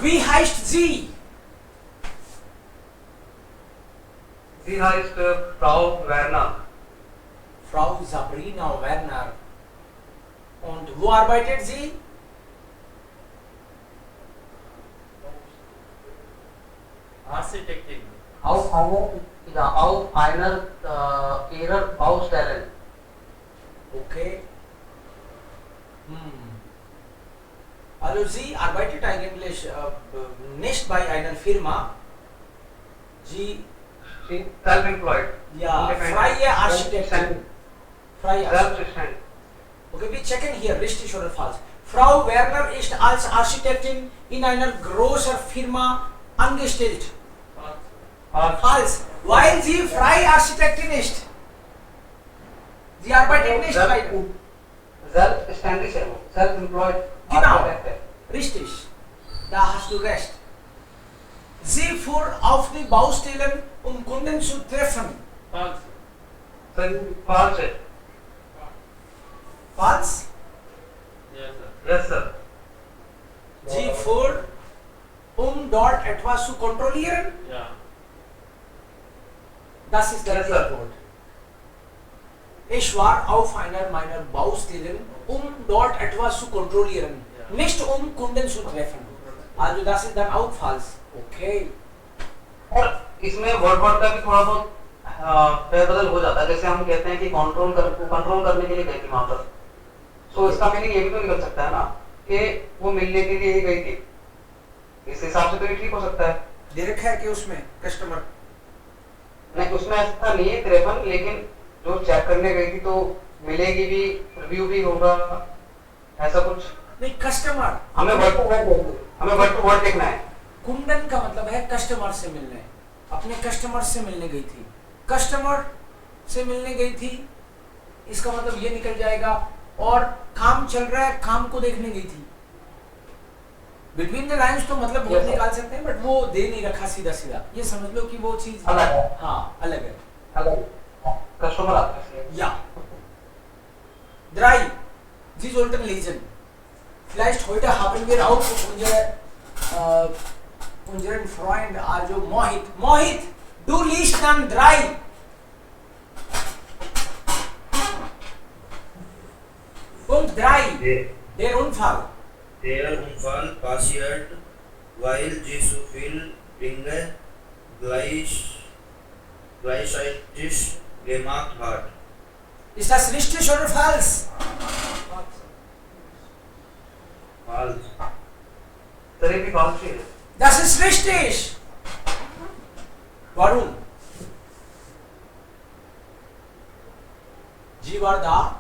Wie heißt sie? Sie heißt Frau Werner. Frau Sabrina Werner. Und wo arbeitet sie? Architecting. Auf einer ihrer Baustellen. Okay. Also sie arbeitet eigentlich nicht bei einer Firma. Sie She is self-employed. ja Independent. freie Architektin. Freie Architektin. Self-sufficient. Okay, wir checken hier, richtig oder falsch. Frau Werner ist als Architektin in einer großen Firma angestellt. Falsch, weil sie freie Architektin ist. Sie arbeitet nicht bei. Selbstständig, self-employed. Genau, richtig. Da hast du recht. Sie fuhr auf die Baustellen, um Kunden zu treffen. False. False. Falsch? Yes, sir. Yes, sir. Sie fuhr, um dort etwas zu kontrollieren. Yeah. Das ist der Yes, sir. Antwort. Ich war auf einer meiner Baustellen, um dort etwas zu kontrollieren, Ja. nicht um Kunden zu treffen. Also das ist dann auch falsch. Okay. और इसमें word का भी थोड़ा बहुत फेरबदल हो जाता है, जैसे हम कहते हैं कि कंट्रोल करने के लिए गई थी वहां पर, तो इसका मीनिंग ये भी तो निकल सकता है ना कि वो मिलने के लिए ही गई थी। इस हिसाब से तो ये ठीक हो सकता है। दे रखा है कि उसमें कस्टमर नहीं, उसमें ऐसा नहीं है 53, लेकिन जो चेक करने गई थी तो मिलेगी भी, रिव्यू भी होगा, ऐसा कुछ। नहीं, कस्टमर हमें वर्ड टू वर्ड देखना है। कुंडन का मतलब है कस्टमर से मिलने, अपने कस्टमर से मिलने गई थी, कस्टमर से मिलने गई थी, इसका मतलब ये निकल जाएगा। और काम चल रहा है, काम को देखने गई थी। बिटवीन द लाइंस तो मतलब बहुत Yes, sir. निकाल सकते हैं, बट वो दे नहीं रखा सीधा सीधा। ये समझ लो कि वो चीज अलग है। हाँ अलग है। कस्टमर आता है इसलिए। Ja. 3. Sie sollten lesen. Vielleicht heute haben wir auch unseren Freund, also Mohit. Mohit, du liest dann 3. Punkt 3. Der Unfall. Der Unfall passiert, weil sie zu viel Dinge gleichzeitig gemacht hat. Ist das richtig oder falsch? Falsch. Sir ये भी बात है। Das ist richtig. Warum? Sie war da.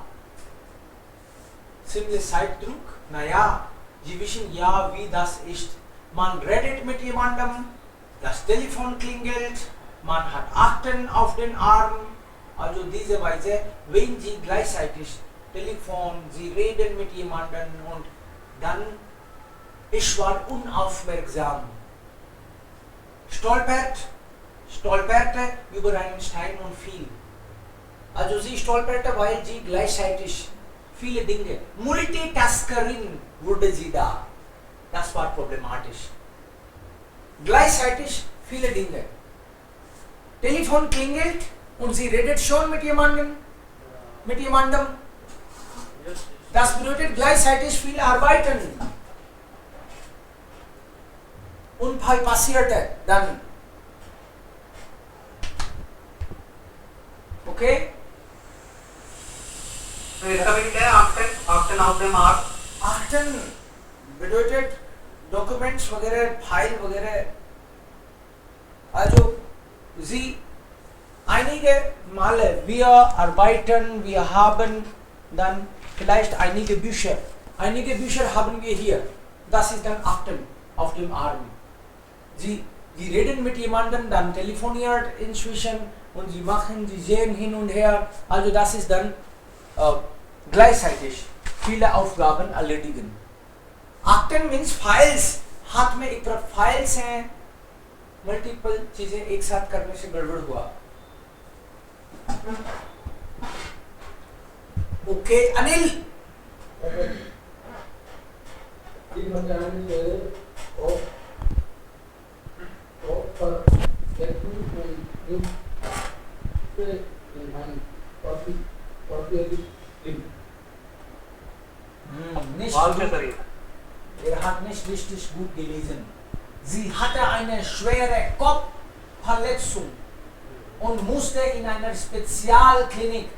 Simple Zeitdruck. Naja, Sie wissen ja, wie das ist. Man redet mit jemandem, das Telefon klingelt, man hat Akten auf den Arm. Also diese Weise, wenn Sie gleichzeitig Telefon, Sie reden mit jemandem und dann ich war unaufmerksam. Stolperte über einen Stein und fiel. Also sie stolperte, weil sie gleichzeitig viele Dinge, Multitaskerin wurde sie da. Das war problematisch. Gleichzeitig viele Dinge. Telefon klingelt und sie redet schon mit jemandem. Yes. Das bedeutet gleichzeitig viel arbeiten. Unfall passierte dann. Okay? तो इसका भी क्या है? Akten auf dem Markt। Akten bedeutet Documents वगैरह, File वगैरह. Also Sie einige Male wir arbeiten, wir haben dann vielleicht einige Bücher. Einige Bücher haben wir hier. Das ist dann Akten auf dem Arm. Sie reden mit jemandem, dann telefoniert inzwischen und sie sehen hin und her. Also das ist dann gleichzeitig viele Aufgaben erledigen. Akten means files. हाथ में एक तरफ files हैं, multiple चीजें एक साथ करने से गड़बड़ हुआ। ओके अनिल, Nicht वाल्व से gut. सर ये Er hat nicht richtig gut gelesen. Sie hatte eine schwere Kopfverletzung und musste in einer Spezialklinik.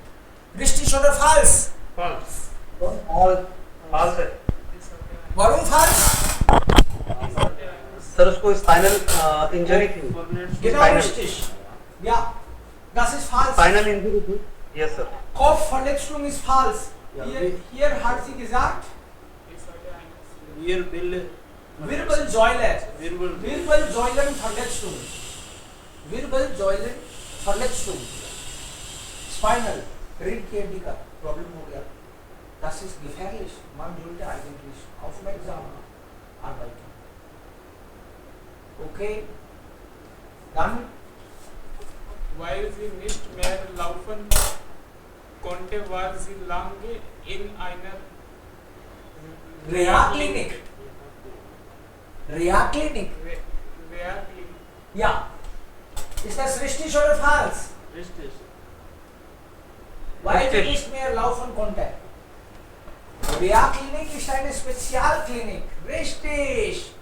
Richtig oder falsch? False. False है Warum falsch? सर उसको स्पाइनल इंजरी थी Genau Spinal. richtig. Ja, das ist falsch. Spinal injury थी yes sir Kopfverletzung ist falsch. Ja, Hier hat sie gesagt, Hier Bill. Wirbelsäule. Wirbel. Wirbelsäulenverletzung. Wirbelsäulenverletzung. Spinal. Ring की हड्डी का problem हो गया. Das ist gefährlich. Man sollte eigentlich aufmerksam arbeiten. Okay. Dann Weil sie nicht mehr laufen konnte, war sie lange in einer Reha-Klinik. Reha-Klinik. Reha-Klinik. Ja. Ist das richtig oder falsch? Richtig. Weil sie Richtig. nicht mehr laufen konnte. Reha-Klinik ist eine Spezialklinik. Richtig.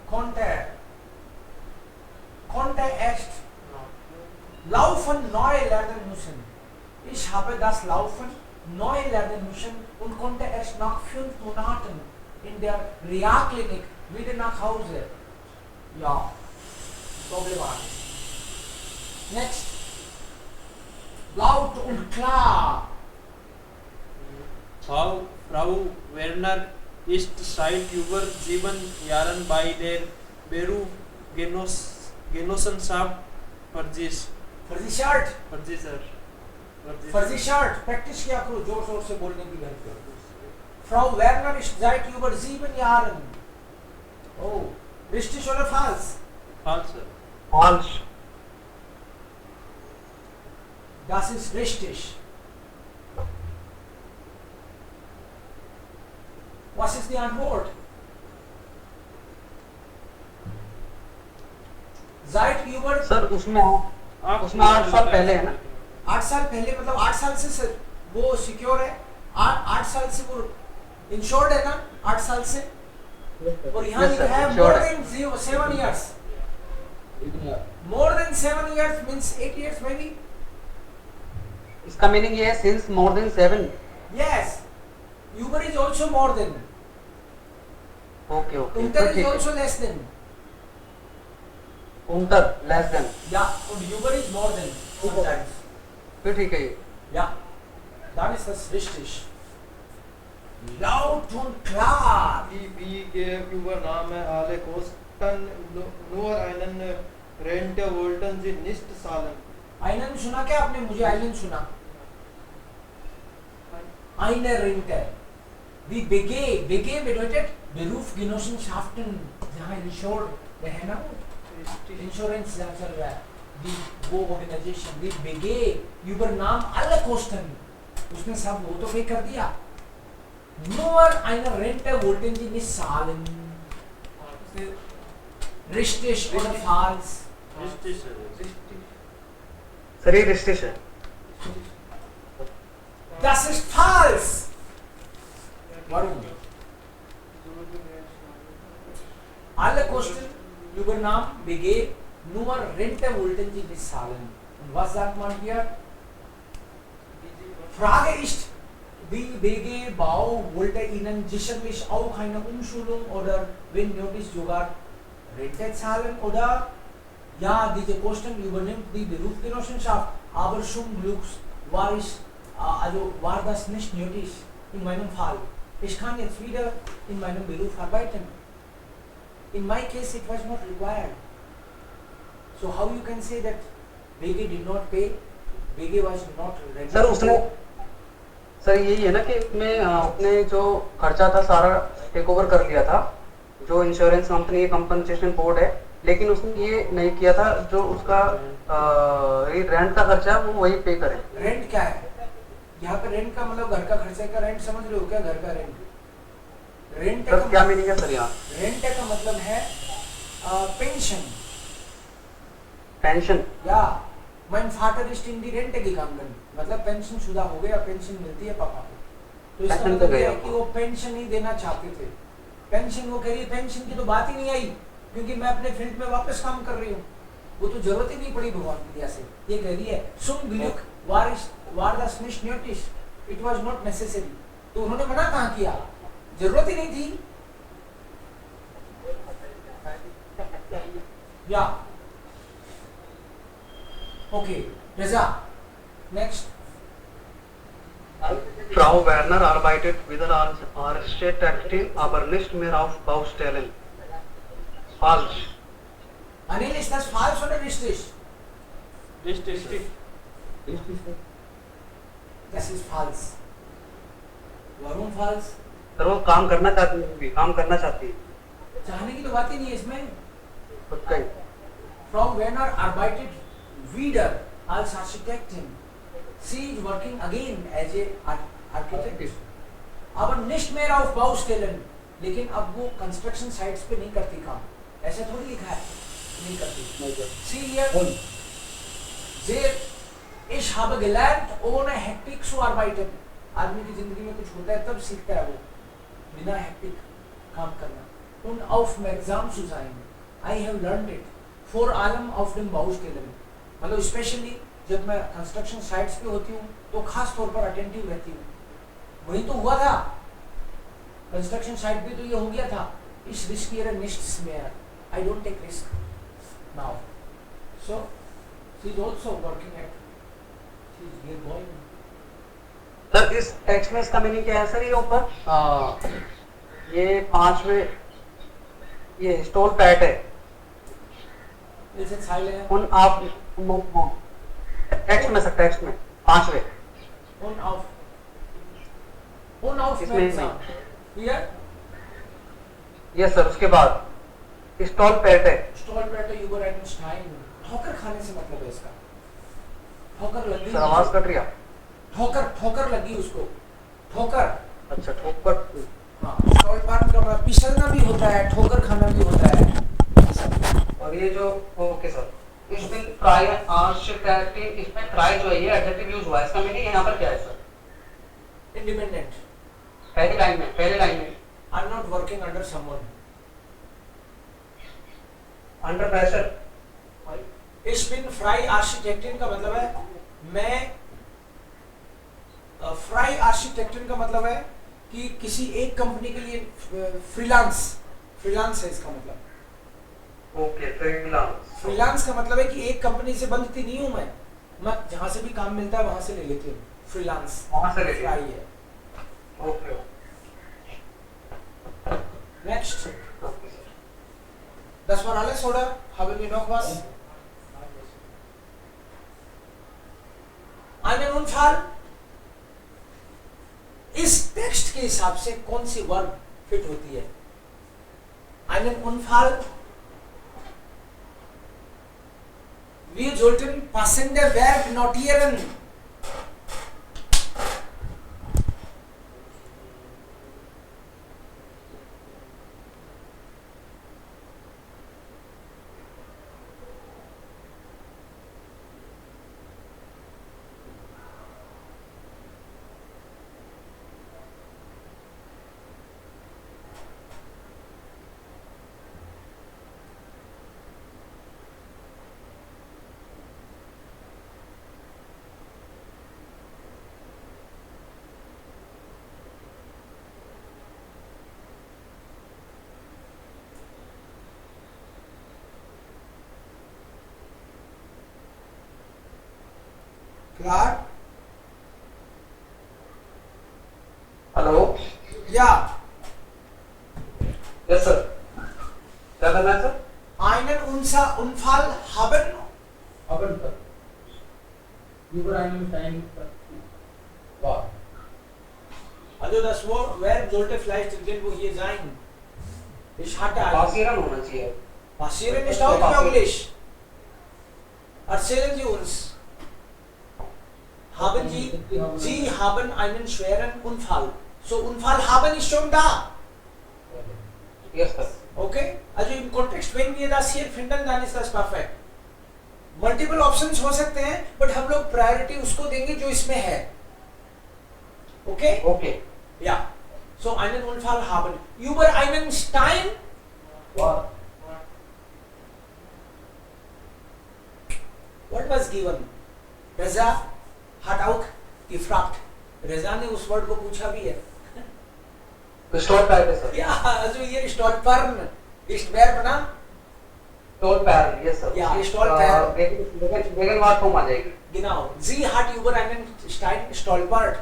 Konnte erst Laufen neu lernen müssen. Ich habe das Laufen neu lernen müssen und konnte erst nach 5 Monaten in der Reha-Klinik wieder nach Hause. Ja, problematisch. Next. Laut und klar. Frau Werner ist seit über 7 Jahren bei der Berufsgenossenschaft Versichert. versichert. Practice किया करो जोर जोर से बोलने की घर पे. Frau Werner ist seit über 7 Jahren. Oh, richtig oder falsch? False, sir. False Das ist richtig. Was ist die Antwort? Seit über sir उसमें 8 साल पहले है ना 8 साल पहले मतलब 8 साल से वो सिक्योर है. 8 साल से वो इंश्योर्ड है ना 8 साल से. और यहाँ Yes, लिखा sir, है insured more है. than 7 years. More than 7 years means 8 years maybe. इसका मीनिंग ये है since more than 7 Yes. Uber is also more than. Okay okay Unter तो is ठीक also less than. है उंटर less than Yeah, und Uber is more than sometimes. फिर ठीक है ये Ja, dann ist das richtig. Laut und klar. Wie Übernahme alle Kosten nur einen Rente wollten sie nicht zahlen. Einen सुना क्या आपने? मुझे आइलैंड सुना. Eine Rente. Die BG bedeutet Berufsgenossenschaften, जहाँ insured है ना वो Insurance जहाँ चल रहा है. Die वो organization, die BG übernahm alle Kosten. उसने सब वो तो पे कर दिया. Nur eine Rente wollten sie nicht zahlen. Richtig oder falsch? Richtig, sir. Sir ये रिस्टिश है Das ist falsch. Warum? Alle Kosten übernahm BG, nur Rente wollten sie nicht zahlen. Und was sagt man hier? Frage ist, die BG Bau wollte Ihnen sicherlich auch eine Umschulung oder wenn nötig sogar Rente zahlen oder ja, diese Kosten übernimmt die Berufsgenossenschaft, aber zum Glück war das nicht nötig in meinem Fall. Ich kann jetzt wieder in meinem Beruf arbeiten. In my case, it was not required. So how you can say that BG did not pay? BG was not ready. Sir उसने sir यही है ना कि उसमें अपने जो खर्चा था सारा टेक ओवर कर लिया था जो इंश्योरेंस कंपनी कंपनसेशन बोर्ड है लेकिन उसने ये नहीं किया था जो उसका रेंट का खर्चा है वो वही पे करे रेंट क्या है? यहाँ पे रेंट का मतलब घर का खर्चे का रेंट समझ रहे हो क्या? घर का रेंट. रेंट सर क्या मीनिंग है सर यहाँ रेंट का मतलब है पेंशन. पेंशन या mein Vater ist in die Rente gegangen, मतलब पेंशन शुदा हो गया, पेंशन मिलती है पापा को। तो इसका पेंशन मतलब तो ये गया है कि वो पेंशन ही देना चाहते थे। पेंशन वो कह रही है, पेंशन की तो बात ही नहीं आई क्योंकि मैं अपने फील्ड में वापस काम कर रही हूँ, वो तो जरूरत ही नहीं पड़ी भगवान की दया से। ये कह रही है सुन ग्लुक वार द स्निश नोटिस इट वाज नॉट नेसेसरी, तो उन्होंने मना कहाँ किया, जरूरत ही नहीं थी। या ओके रजा next. Frau Werner arbeitet wieder als Architektin, aber nicht mehr auf Baustellen. Falsch. Anil, ist das falsch oder richtig? Richtig. Das ist falsch. Warum falsch? Sir वो काम करना चाहती है, काम करना चाहती है। चाहने की तो बात ही नहीं है इसमें। पक्का ही। Frau Werner arbeitet wieder als Architektin. Sie is working again as a architect. aber nicht mehr auf Baustellen, लेकिन अब वो कंस्ट्रक्शन साइट्स पे नहीं करती काम, ऐसे थोड़ी लिखा है, नहीं करती। See here, ich habe gelernt ohne Hektik zu arbeiten. आदमी की जिंदगी में कुछ होता है तब सीखता है वो, बिना हेक्टिक काम करना। Und aufmerksam zu sein. I have learned it. Vor allem auf den Baustellen. मतलब स्पेशली जब मैं कंस्ट्रक्शन साइट्स पे होती हूँ तो खास तौर पर अटेंटिव रहती हूँ। वही तो हुआ था, कंस्ट्रक्शन साइट पे तो ये हो गया था, इस रिस्कियर निश्चित में I don't take risk now. So she is also working at, she is here going. Sir इस टेक्स्ट में इसका मीनिंग क्या है सर? ये ऊपर ये पांचवे ये स्टोल पैट है, जैसे छाइले हैं, उन आप टेक्स्ट में सर, टेक्स्ट में पांचवे on off इसमें में नहीं। here यस सर, उसके बाद स्टॉल पैट है। स्टॉल बैठे यूबर एडमिस्टाइन, ठोकर खाने से मतलब है इसका, ठोकर लगी सर आवाज कट रही है। ठोकर लगी उसको, ठोकर। अच्छा ठोकर। हाँ, स्टॉल पार्ट का मतलब पिसलना भी होता है, ठोकर खाना भी होता है। और ये जो ओके सर, इस दिन ट्राई आर्किटेक्टिव, इसमें ट्राई जो है ये एडजेक्टिव यूज हुआ है, इसका मीनिंग यहाँ पर क्या है सर? इंडिपेंडेंट, पहली लाइन में I am not working under someone, under pressure. Ich bin frei Architektin का मतलब है मैं, फ्राई आर्किटेक्चर का मतलब है कि किसी एक कंपनी के लिए फ्रीलांस है इसका मतलब। Okay, freelance. फ्रीलांस का मतलब है कि एक कंपनी से बंधती नहीं हूं मैं जहां से भी काम मिलता है वहां से ले लेती हूँ, फ्रीलांस वहां से ले लेती फ्राई है। Okay next, das war alles oder haben wir noch was? einen Unfall, इस टेक्स्ट के हिसाब से कौन सी वर्ब फिट होती है? einen Unfall, wir sollten passende Verb notieren. Klar? Hello. Ja. Yes sir, क्या करना है sir? einen Unfall haben. Über einen kleinen war. Also das Verb sollte vielleicht irgendwo hier sein. Ich hatte पासिरन होना चाहिए। passieren ist auch möglich. Erzählen Sie uns. Haben Sie haben einen schweren Unfall. So Unfall haben ist schon da. Yes sir. Okay? Also im Kontext, wenn wir das hier finden, dann ist das perfekt. Multiple options हो सकते हैं, but हम लोग priority उसको देंगे जो इसमें है. Okay okay. या सो einen Unfall haben. Über einen Stein what was given? Reza hat auch gefragt. Reza ने उस वर्ड को पूछा भी है. Stolperr है sir. Ja, also hier stolpern ist Verb ना. Stolperr, yes sir. Ja, Stolperr. Gegenwart form आ जाएगी. Genau. Sie hat über einen Stein stolpert.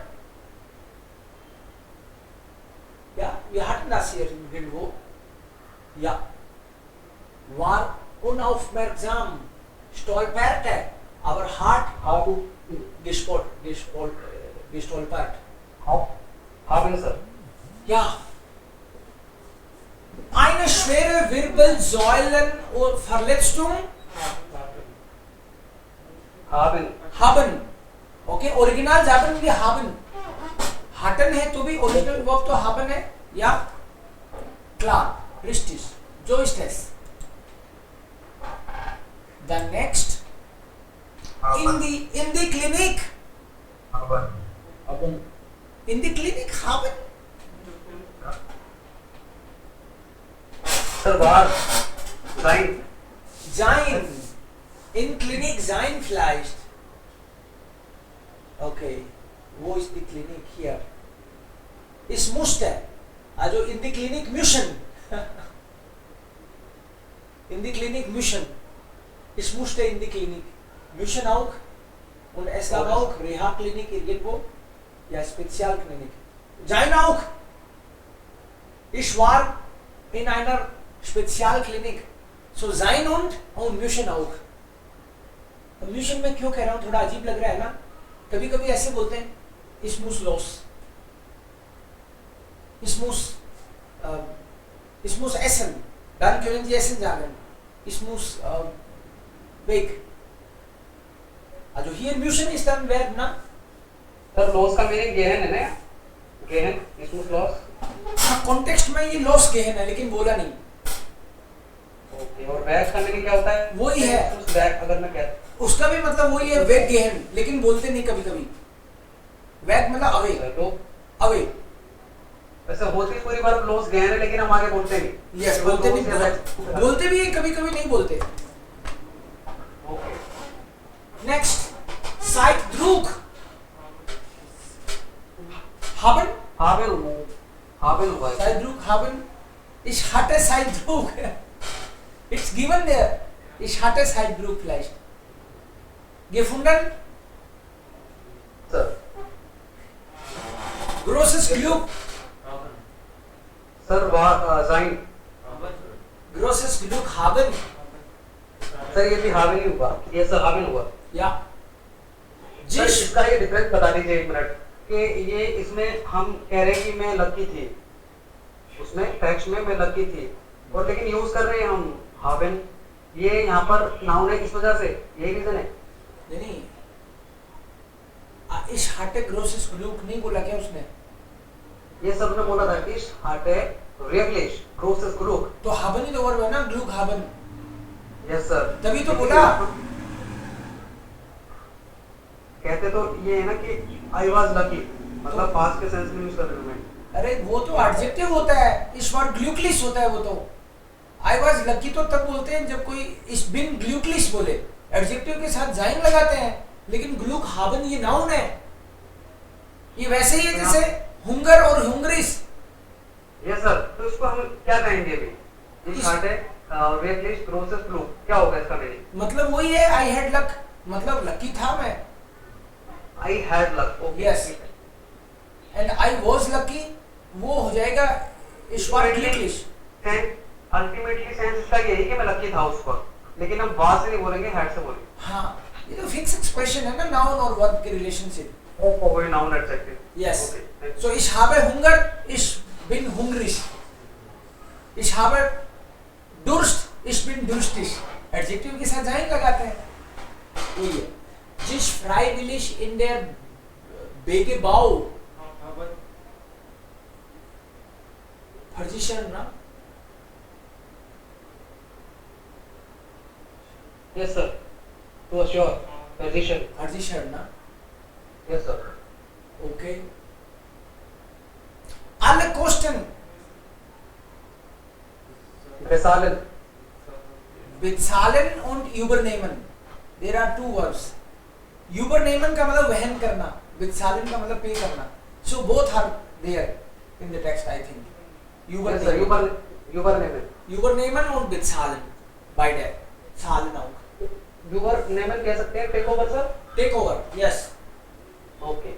Ja, wir hatten das hier irgendwo. Ja. War unaufmerksam, stolperte, aber hat gestolpert. Haben sir. Ja. Eine schwere Wirbelsäulenverletzung haben. Okay, original sagen wir haben. Hatten है तो भी original verb तो haben है. या klar, richtig. So ist es. The next in the clinic. In the clinic haben. Sir, war sein. Sein. In Klinik sein vielleicht. Okay. Wo ist die Klinik hier? Ich musste. Also in die Klinik müssen. In die Klinik müssen. Ich musste in die Klinik. Müssen auch. Und es gab auch Reha-Klinik irgendwo. Ja, Spezialklinik. Sein auch. Ich war in einer Spezialklinik. So sein und müssen auch. म्यूशन में क्यों कह रहा हूँ, थोड़ा अजीब लग रहा है ना. कभी कभी ऐसे बोलते हैं ich muss los, ich muss essen, dann können Sie essen sagen, ich muss weg. Also hier müssen ist dann Verb ना. Sir, los का meaning gehen है ना? Gehen, ich muss los. हाँ, कॉन्टेक्स्ट में ये los गहन है लेकिन बोला नहीं. ओके, और बैग का meaning क्या होता है? वही है. उस बैग अगर मैं कहता उसका भी मतलब वही है, वेग गहन, लेकिन बोलते नहीं कभी कभी. वेग मतलब अवे. अवे. वैसे होती पूरी बार लोस गहन है लेकिन हम आगे बोलते नहीं. यस, बोलते नहीं. बोलते भी कभी कभी नहीं बोलते. Okay. Next Zeitdruck haben. haben हुआ है. Zeitdruck haben. Ich hatte Zeitdruck. It's given there. Ich hatte Zeitdruck vielleicht. Gefunden. Sir. Großes Glück. Sir, war sein. Großes Glück haben. Sir ये भी haben ही हुआ. ये सर haben हुआ. या. Sir इसका ये डिफरेंस बता दीजिए एक मिनट कि ये इसमें हम कह रहे हैं कि मैं लकी थी, उसमें टेक्स्ट में मैं लकी थी, और लेकिन यूज कर रहे हैं हम haben. ये यहाँ पर नाउन है, किस वजह से? यही रीजन है. नहीं. Ich hatte großes Glück नहीं बोला क्या उसने? ये सबने बोला था ich hatte wirklich großes Glück. तो haben ही तो वर्ब है ना, Glück haben. Yes sir. तभी तो बोला. कहते तो ये है ना कि I was lucky, मतलब पास्ट के सेंस में यूज कर रहे हैं. अरे वो तो एडजेक्टिव होता है, इस वर्ड ग्लूकलिस होता है वो तो. I was lucky तो तब बोलते हैं जब कोई इस बिन ग्लूकलिस बोले. एडजेक्टिव के साथ जाइन लगाते हैं, लेकिन ग्लूक हाबन ये नाउन है. ये वैसे ही है जैसे हुंगर और हुंगरिस. Yes sir. तो इसको हम क्या कहेंगे अभी? Ich hatte wirklich großes Glück. क्या होगा इसका मीनिंग? मतलब वही है I had luck, मतलब लकी था मैं. I had luck. Okay. Yes. And I was lucky वो हो जाएगा इस वर्ड ग्लूकलिस. अल्टीमेटली सेंस इसका यही कि मैं लकी था उस वक्त, लेकिन हम वाज से नहीं बोलेंगे, हैड से बोलेंगे. हाँ, ये तो फिक्स एक्सप्रेशन है ना, नाउन और वर्ब की रिलेशनशिप. कोई noun adjective. Yes. So ich habe Hunger, ich bin hungrig. Ich habe Durst, ich bin durstig. Adjective के साथ जाइन लगाते हैं. वही है. जिस freiwillig in der Wegebau versichern ना. Yes sir. To assure. Position. Versichern, na? Yes, sir. Okay. Alle Kosten. Bezahlen. Bezahlen und übernehmen. There are two verbs. Übernehmen का मतलब वहन करना. Bezahlen का मतलब pay करना. So both are there in the text, I think. Yes, sir. Übernehmen. Übernehmen und bezahlen. Beide. Zahlen auch. Übernehmen कह सकते हैं take over, sir? Take over. Yes. Okay.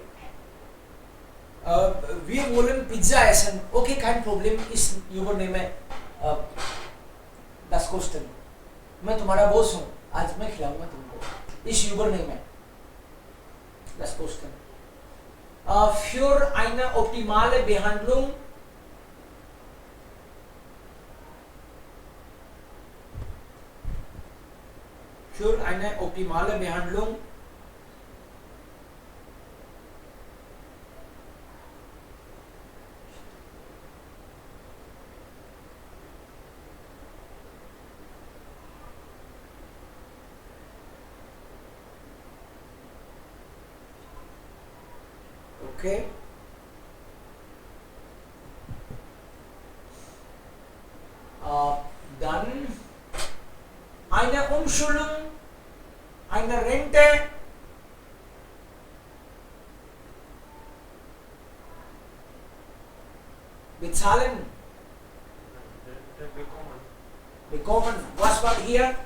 Wir wollen Pizza essen. Okay, kein Problem. Ich übernehme das Kosten. मैं तुम्हारा boss हूँ. आज मैं खिलाऊंगा तुमको. Ich übernehme das Kosten. Für eine optimale Behandlung okay. Dann eine Umschulung, eine Rente, bezahlen, bekommen. Was war hier?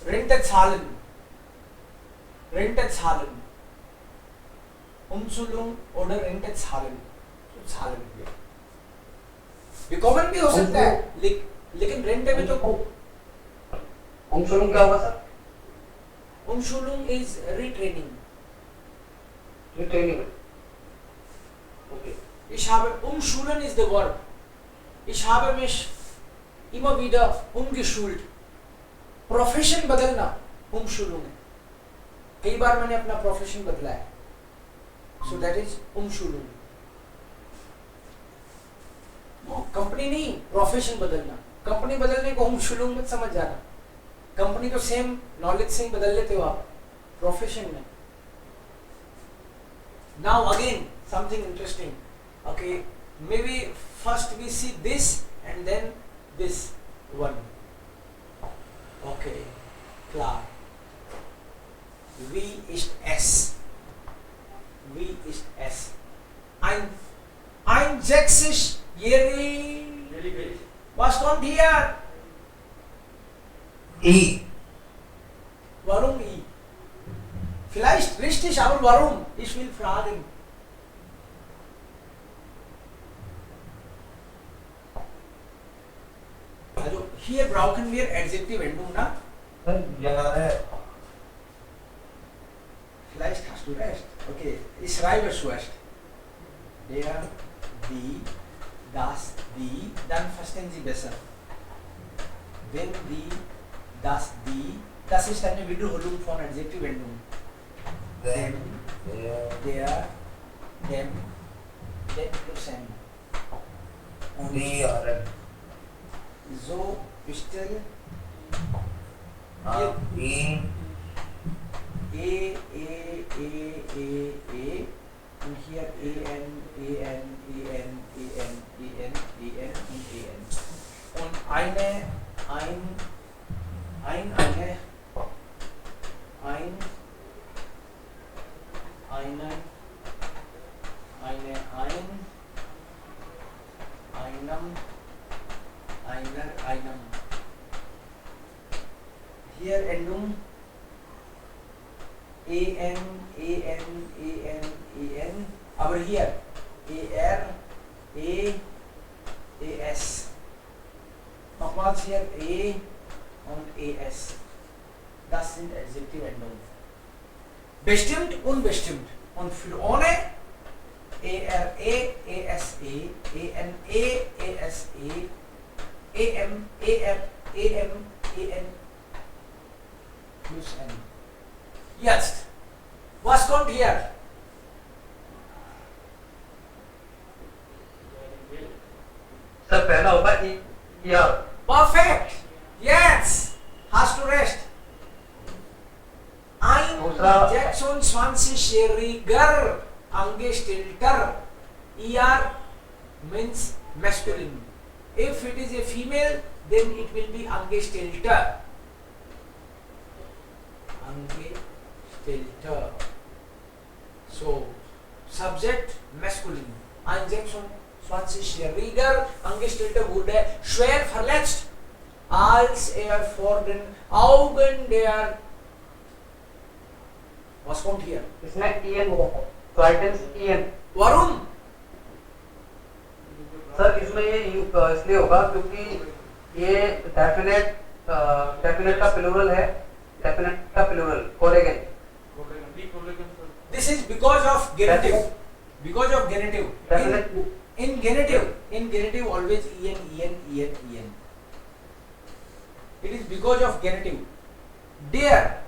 Rente zahlen. Rente zahlen. Umschulung oder Rente zahlen. तो zahlen wir. Bekommen भी हो सकता है, लेकिन रेंटे में तो Umschulung क्या होगा sir? Umschulung is retraining. Retraining. Okay. Ich habe umschulen ist the verb. Ich habe mich immer wieder umgeschult. Profession बदलना umschulung है. कई बार मैंने अपना profession बदला है. So that is umschulung. Company नहीं, प्रोफेशन बदलना. कंपनी बदलने को umschulung मत समझ जाना. कंपनी तो सेम नॉलेज से ही बदल लेते हो आप प्रोफेशन में. Now again something interesting. Okay, maybe first we see this and then this one. Okay, klar. Wie ist es? Wie ist es? Ein Sächsisch-jährig. Was kommt hier? I. Warum I? Vielleicht richtig, aber warum? Ich will fragen. Also hier brauchen wir Adjektivendung, na? Ja. Vielleicht hast du recht. Okay, ich schreibe zuerst. Der, die, das, die, dann verstehen Sie besser. Wenn die, das ist eine Wiederholung von Adjektivendung. Then. Der, dem plus n. Und The or so bestell E. E und hier en und eine einem. Hier Endung en, aber hier er, es. Nochmals hier e und es. Das sind Adjektivendungen. Bestimmt, unbestimmt. Und für ohne ere, ese, ene, ese, em, en plus n. Jetzt, was kommt hier? Sir पहले पहला होगा ER. Perfect. Yes. Has to rest. Ein दूसरा- Jackson Swansea Scheriger Angestellter. ER means masculine. If it is a female, then it will be Angestellter. Angestellter. So, subject masculine. Ein Jackson Swansea Scheriger Angestellter wurde schwer verletzt, als vor den Augen der. Was kommt hier? इसमें EN होगा. So items EN. Warum? Sir इसमें ये इसलिए होगा क्योंकि ये definite का plural है. डेफिनेट का प्लूरल कोलेगन. This is because of genitive. Because of genitive. Definite In genitive always en. It is because of genitive. There,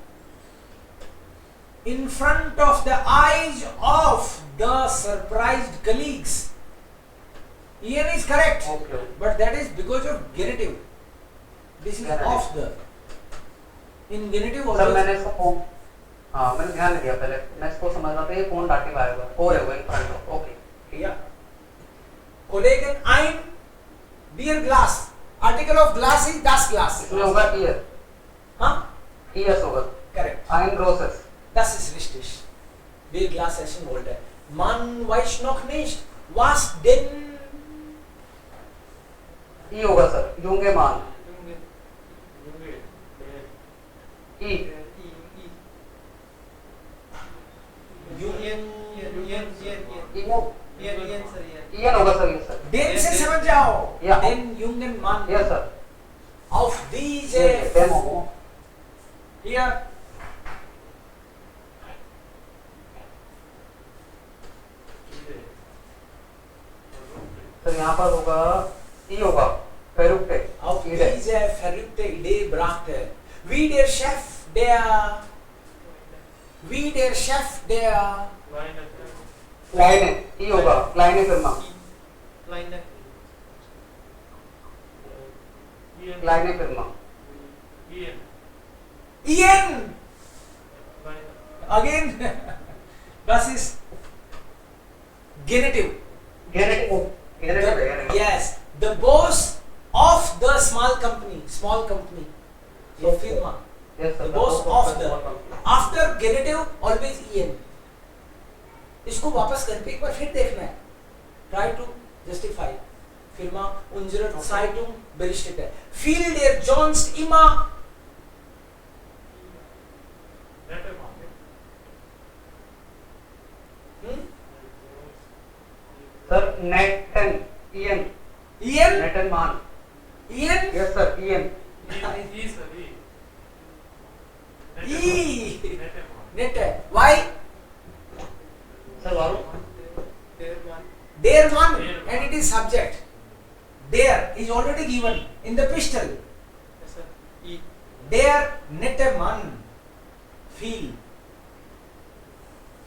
in front of the eyes of the surprised colleagues. En is correct, okay. but that is because of genitive. This is Genitive. of the. In genitive sir always. मैंने इसको phone, हाँ मैंने ध्यान नहीं दिया पहले. मैं इसको समझ रहा था ये फोन डाटिव आएगा. हो रहेगा in front of. Okay. Yeah. Kollegen ein Bier Glas. Article of glass is das Glas. इसमें होगा ER. Huh? ES होगा. Correct. Ein großes. Das ist richtig. Bier Glas essen wollte. Man weiß noch nicht, was denn. E होगा sir. junge Mann. E. EN होगा sir ये sir. Den से समझ जाओ. Ja. Den jungen Mann. Yes sir. Auf diese. Demo. Hier. Sir यहाँ पर होगा E होगा. Verrückte. Auf Idee. diese verrückte Idee brachte. Wie der Chef der. Kleine. E होगा. Kleine firma. Kleine firma. Ian. Again. Das ist genitive. Genetic. Yes, the boss of the small company. ये firma. Yes sir. The boss of the. After genitive always en. इसको वापस करके एक बार फिर देखना है. Try to justify. Firma unsere Zeitung berichtete. Viel der Jones immer. Sir नेटन. EN. Ian. नेटन मान. Ian. Yes sir. EN. E. Net. Why? Sir वारू. There one and it is subject. There is already given in the pistol. There nette man. Feel.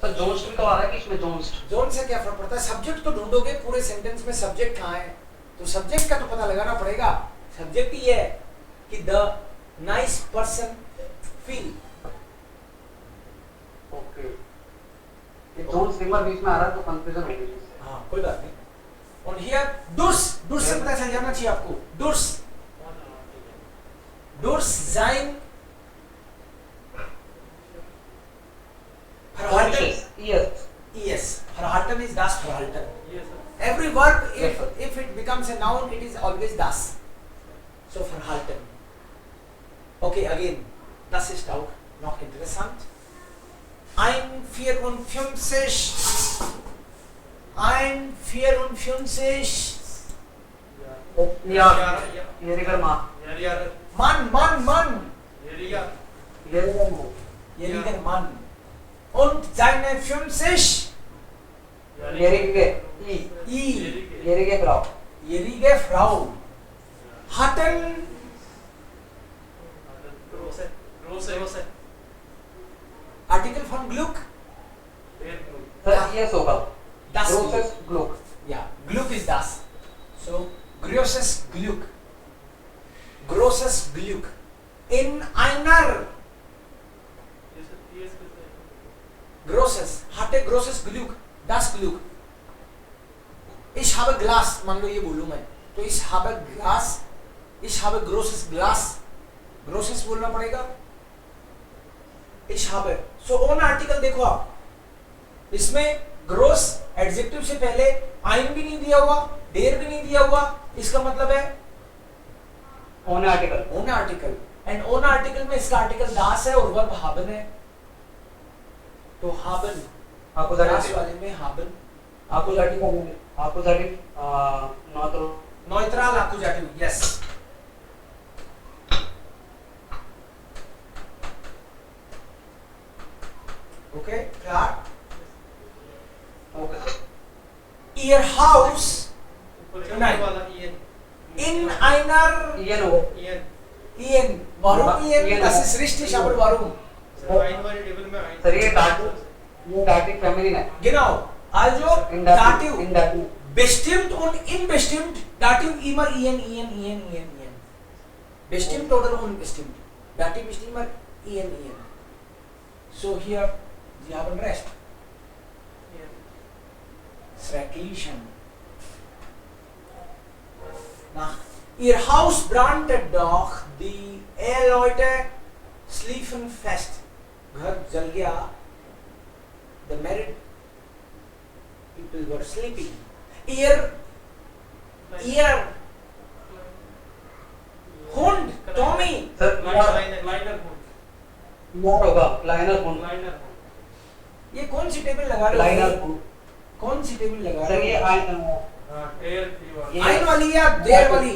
Sir Jones भी तो आ रहा है कि इसमें Jones. Zone से क्या फर्क पड़ता है? सब्जेक्ट तो ढूंढोगे पूरे सेंटेंस में. सब्जेक्ट कहाँ है? तो सब्जेक्ट का तो पता लगाना पड़ेगा. सब्जेक्ट ये है कि the nice person feel. Okay. ये जोन्स रिमर बीच में आ रहा है तो कंफ्यूजन होगी इससे. हाँ कोई बात नहीं. और हियर दुर्स. दुर्स से पता चल जाना चाहिए आपको. दुर्स. दुर्स जाइन Verhalten. Yes. Yes. Verhalten is das Verhalten. Every verb, if it becomes a noun, it is always das. So Verhalten. Okay, again. Das ist auch noch interessant. 1,54. 1,54. Ja. Jähriger Mann. Mann. Jähriger Mann. Jähriger Mann. Und seine 50. Jährige. I. Jährige Frau. Jährige Frau hatten Artikel von Glück. Sir yes होगा. Das Großes Glück. Yeah, Glück is das. So ग्रोसेस ग्लूक, ग्रोसेस ग्लूक इन आइनर Grosses, hatte grosses Glück, das Glück. Ich habe Glas, मान लो ये बोलूं मैं, तो ich habe Glas, ich habe grosses Glas, grosses बोलना पड़ेगा. Ich habe, so own article देखो आप, इसमें gross adjective से पहले ein भी नहीं दिया हुआ, der भी नहीं दिया हुआ, इसका मतलब है own article. own article, and own article में इसका article das है और verb haben है. तो haben Accusative. वाले में haben Accusative neutral accusative, yes. Okay, klar. okay sir. Ihr Haus ऊपर वाला in einer Ian हो Ian. Warum Ian? Das ist richtig, aber warum? आइन वाले टेबल में आइन सर ये dative feminine है. Genau. Also Dativ. Indative. Bestimmt und unbestimmt. Dativ immer Ian. Bestimmt oder unbestimmt. Dativ ist immer Ian. So hier, Sie haben recht. Schrecklichen. Na, Ihr Haus brannte doch, die Eheleute schliefen fest. घर जल गया. The married people were sleeping. Ihr Hund, Tommy. Sir liner what होगा liner hund. ये कौन सी table लगा रहे Liner हो? hund. कौन सी टेबल लगा सर रहे ये हो? ये आइन वाली या देर वाली?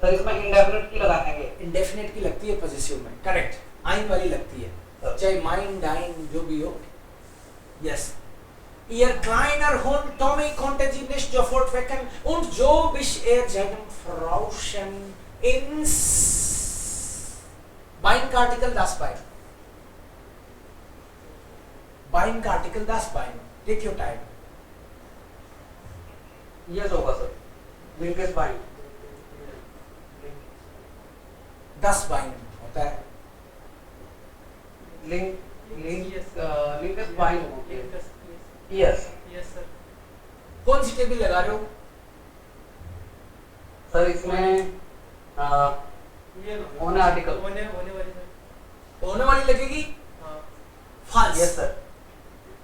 सर इसमें indefinite की लगाएंगे. इंडेफिनेट की लगती है पॉजिटिव में. करेक्ट. आइन वाली लगती है. चाहे माइन डाइन जो भी हो. Yes. Ihr kleiner Hund Tommy konnte sie nicht sofort wecken und so bis seinem Frauchen ins Bein का आर्टिकल das Bein. Bein का article das Bein. Take your time. Yes होगा sir. Linked bind. Das Bein होता है. Linked bind होती है. Yes. Yes sir कौन सी table लगा रहे हो? सर इसमें ये own article. होने वाली सर होने वाली लगेगी. हां False. Yes sir.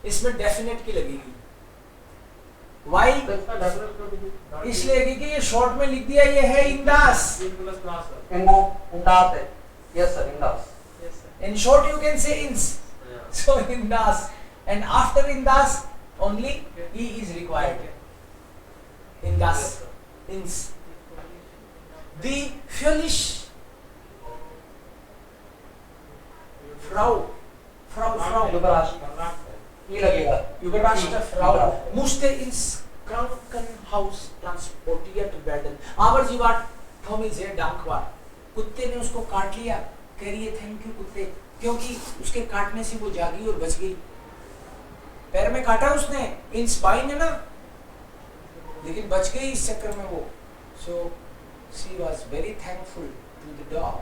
इसमें डेफिनेट की लगेगी. Why? सर इसमें definite इसलिए क्योंकि ये शॉर्ट में लिख दिया ये है इंदास. indas है. Yes sir, indas. Yes sir In short you can say ins. So indas. And after indas only e is required. Indas. Ins. The foolish Frau ये लगेगा. Überraschte Frau musste ins Krankenhaus transportiert werden. Aber sie war Tommy sehr dankbar. कुत्ते ने उसको काट लिया. कह रही है थैंक यू कुत्ते, क्योंकि उसके काटने से वो जागी और बच गई. पैर में काटा उसने, इंस बाइन है ना, लेकिन बच गई इस चक्कर में वो. So she was very thankful to the dog.